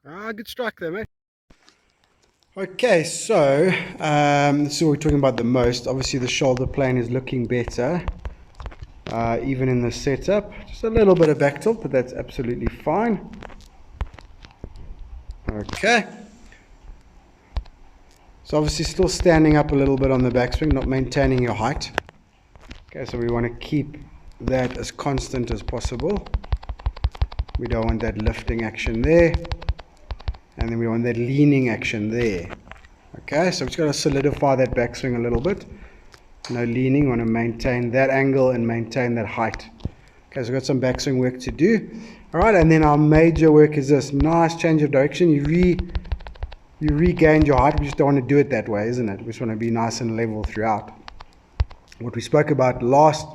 Ah, good strike there, mate. Okay, so this is what we're talking about the most. Obviously, the shoulder plane is looking better, even in the setup. Just a little bit of back tilt, but that's absolutely fine. Okay. So obviously still standing up a little bit on the backswing, not maintaining your height. Okay, so we want to keep that as constant as possible. We don't want that lifting action there. And then we want that leaning action there. Okay, so we've just got to solidify that backswing a little bit. No leaning, we want to maintain that angle and maintain that height. Okay, so we've got some backswing work to do. Alright, and then our major work is this nice change of direction. You regained your height, we just don't want to do it that way, isn't it? We just want to be nice and level throughout. What we spoke about last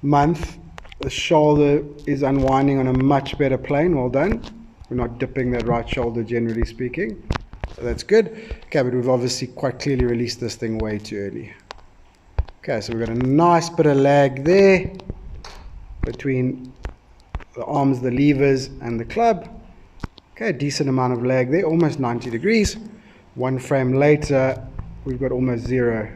month, the shoulder is unwinding on a much better plane. Well done. We're not dipping that right shoulder, generally speaking. So that's good. Okay, but we've obviously quite clearly released this thing way too early. Okay, so we've got a nice bit of lag there between the arms, the levers, and the club. Okay, a decent amount of lag there, almost 90 degrees. One frame later, we've got almost zero.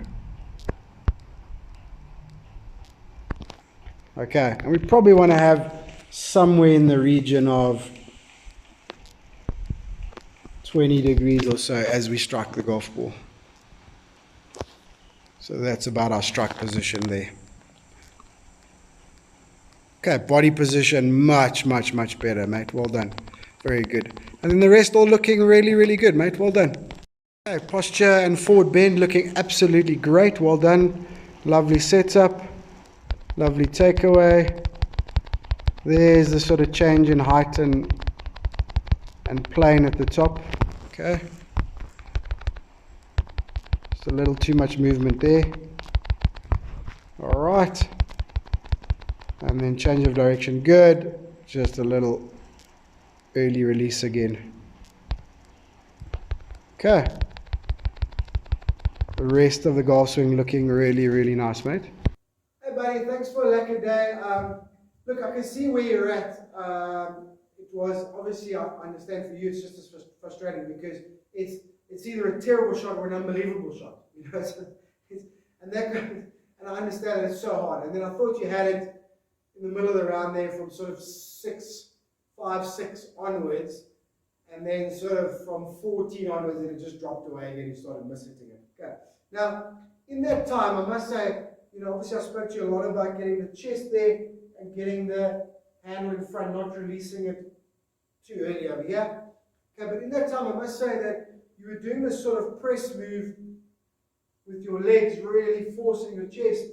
Okay, and we probably want to have somewhere in the region of 20 degrees or so as we strike the golf ball. So that's about our strike position there. Okay, body position, much better, mate. Well done. Very good. And then the rest all looking really good, mate. Well done. Okay, posture and forward bend looking absolutely great. Well done. Lovely setup. Lovely takeaway. There's the sort of change in height and plane at the top. Okay. Just a little too much movement there. Alright. And then change of direction. Good. Just a little early release again. Okay. The rest of the golf swing looking really nice, mate. Hey buddy, thanks for a lekker day. Look, I can see where you're at. It was obviously, I understand for you, it's just as frustrating because it's either a terrible shot or an unbelievable shot. You know, so and that and I understand that it's so hard. And then I thought you had it in the middle of the round there from sort of 5, 6 onwards, and then sort of from 14 onwards, and it just dropped away again. You started mishitting it. Okay. Now, in that time, I must say, you know, obviously I spoke to you a lot about getting the chest there and getting the handle in front, not releasing it too early over here. Okay, but in that time, I must say that you were doing this sort of press move with your legs, really forcing your chest.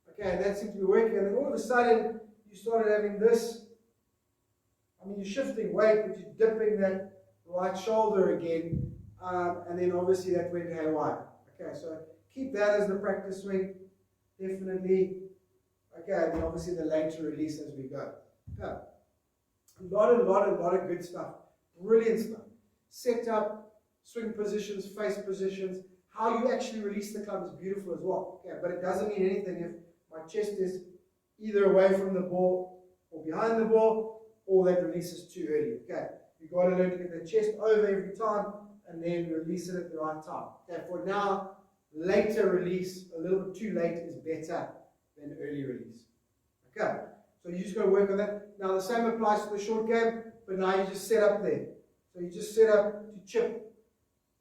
Okay, and that seemed to be working. And then all of a sudden, you started having this. I mean, you're shifting weight, but you're dipping that right shoulder again. And then obviously that went haywire. Okay, so keep that as the practice swing. Definitely. Okay, and then obviously the later release as we go. Okay. A lot of good stuff. Brilliant stuff. Set up, swing positions, face positions. How you actually release the club is beautiful as well. Okay, but it doesn't mean anything if my chest is either away from the ball or behind the ball, or that release is too early. Okay, you've got to learn to get the chest over every time and then release it at the right time. Okay, for now, later release, a little bit too late is better than early release. Okay, so you just got to work on that. Now the same applies to the short game, but now you just set up there. So you just set up to chip,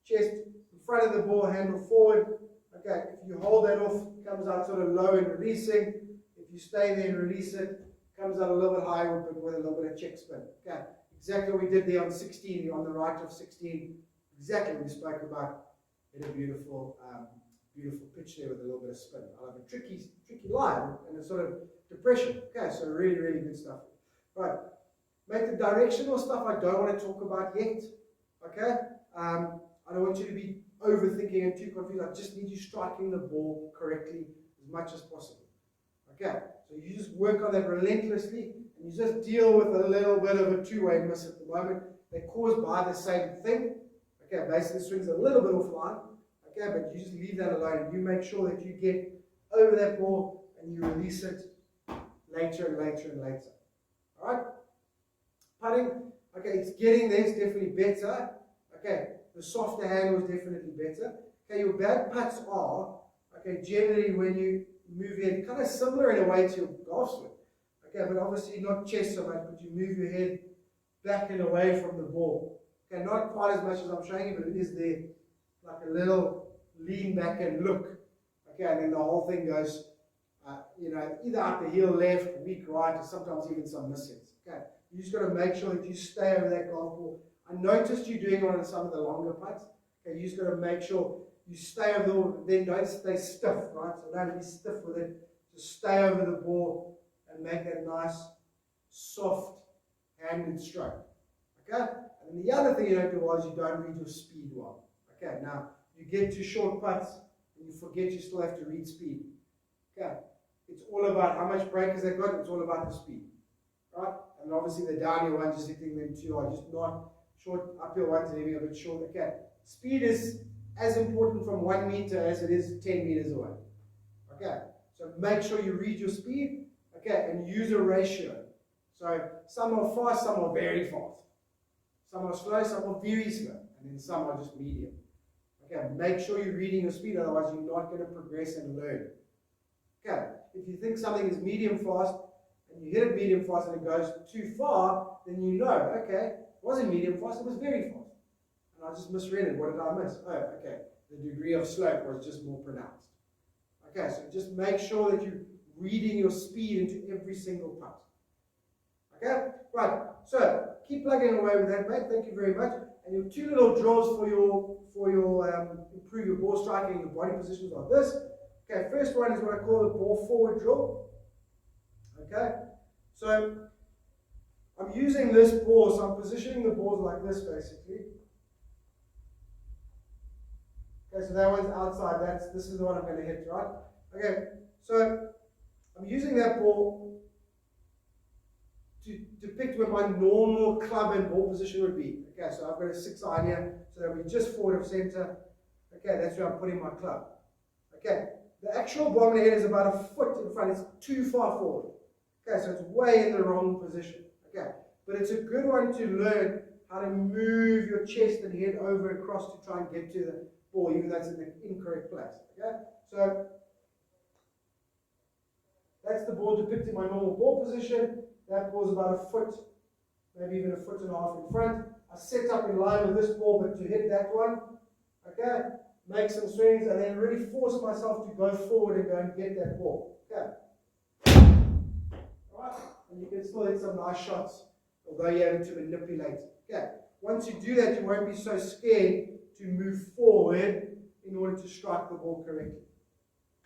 chest in front of the ball, handle forward. Okay, if you hold that off, it comes out sort of low and releasing. If you stay there and release it, it comes out a little bit higher but with a little bit of check spin. Okay, exactly what we did there on 16, on the right of 16. Exactly what we spoke about. In a beautiful pitch there with a little bit of spin. I like a tricky line and a sort of depression. Okay, so really good stuff. Right, mate, the directional stuff I don't want to talk about yet. Okay, I don't want you to be overthinking and too confused. I just need you striking the ball correctly as much as possible. Okay, so you just work on that relentlessly, and you just deal with a little bit of a two-way miss at the moment. They're caused by the same thing. Okay, basically the swing's a little bit offline. Okay, but you just leave that alone. You make sure that you get over that ball and you release it later and later. All right? Putting. Okay, it's getting there, it's definitely better. Okay, the softer handle is definitely better. Okay, your bad putts are, okay, generally when you move your head, kind of similar in a way to your golf swing. Okay, but obviously not chest so much, but you move your head back and away from the ball. Okay, not quite as much as I'm showing you, but it is there, like a little lean back and look. Okay, and then the whole thing goes, either out the heel left, weak right, or sometimes even some mishits. Okay, you just got to make sure that you stay over that golf ball. I noticed you doing it on some of the longer putts. Okay, you just got to make sure you stay over the ball, then don't stay stiff, right? So don't be stiff with it. Just stay over the ball and make that nice, soft, handed stroke. Okay? And then the other thing you don't do well is you don't read your speed well. Okay, now you get to short putts and you forget you still have to read speed. Okay, it's all about how much breakers they've got, it's all about the speed. Right? And obviously the downhill ones, just hitting them too hard, just not short, uphill ones and hitting a bit short. Okay, speed is as important from 1 meter as it is 10 meters away. Okay, so make sure you read your speed, okay, and use a ratio. So some are fast, some are very fast. Some are slow, some are very slow, and then some are just medium. Okay, make sure you're reading your speed, otherwise you're not going to progress and learn. Okay, if you think something is medium fast, and you hit it medium fast and it goes too far, then you know, okay, it wasn't medium fast, it was very fast. And I just misread it. What did I miss? Oh, okay, the degree of slope was just more pronounced. Okay, so just make sure that you're reading your speed into every single putt. Okay, right, so keep plugging away with that, mate. Thank you very much. And your two little drills for your improve your ball striking and your body positions are this. Okay, first one is what I call the ball forward drill. Okay, so I'm using this ball, so I'm positioning the balls like this basically. Okay, so that one's outside, this is the one I'm going to hit, right? Okay, so I'm using that ball to depict where my normal club and ball position would be. Okay, so I've got a 6 iron here, so that would be just forward of center. Okay, that's where I'm putting my club. Okay, the actual ball I'm going to hit is about a foot in front, it's too far forward. Okay, so it's way in the wrong position. Okay, but it's a good one to learn how to move your chest and head over and across to try and get to the ball, even though it's in the incorrect place. Okay, so that's the ball depicting my normal ball position. That ball's about a foot, maybe even a foot and a half in front. I set up in line with this ball, but to hit that one, okay, make some swings and then really force myself to go forward and go and get that ball. Okay. Alright, and you can still hit some nice shots, although you're having to manipulate. Okay. Once you do that, you won't be so scared to move forward in order to strike the ball correctly.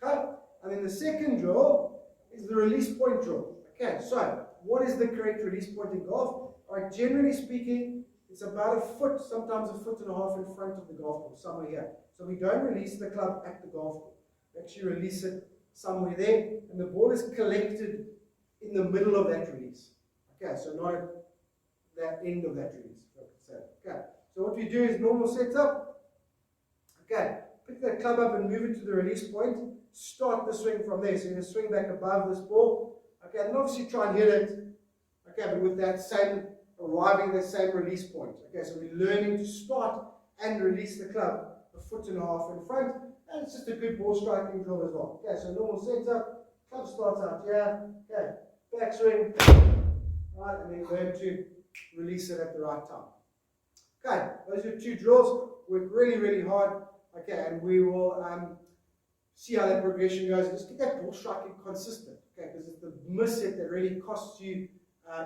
Okay? And then the second drill is the release point drill. Okay, so what is the correct release point in golf? Alright, generally speaking, it's about a foot, sometimes a foot and a half in front of the golf ball, somewhere here. So we don't release the club at the golf ball. We actually release it somewhere there, and the ball is collected in the middle of that release. Okay, so not at that end of that release, if I could say. Okay, so what we do is normal setup. Okay, pick that club up and move it to the release point. Start the swing from there. So you're going to swing back above this ball. Okay, and obviously try and hit it. Okay, but with that same, arriving at the same release point. Okay, so we're learning to start and release the club a foot and a half in front. And it's just a good ball striking drill as well. Okay, so normal setup. Club starts out here. Okay, backswing. Right, and then learn to release it at the right time. Okay, those are 2 drills. Work really, really hard. Okay, and we will see how that progression goes. Just get that ball striking consistent. Okay, because it's the miss hit that really costs you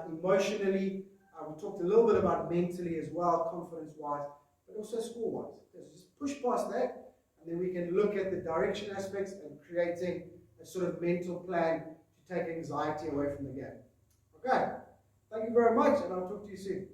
emotionally. We talked a little bit about mentally as well, confidence-wise, but also score-wise. Okay, so just push past that, and then we can look at the direction aspects and creating a sort of mental plan to take anxiety away from the game. Okay, thank you very much, and I'll talk to you soon.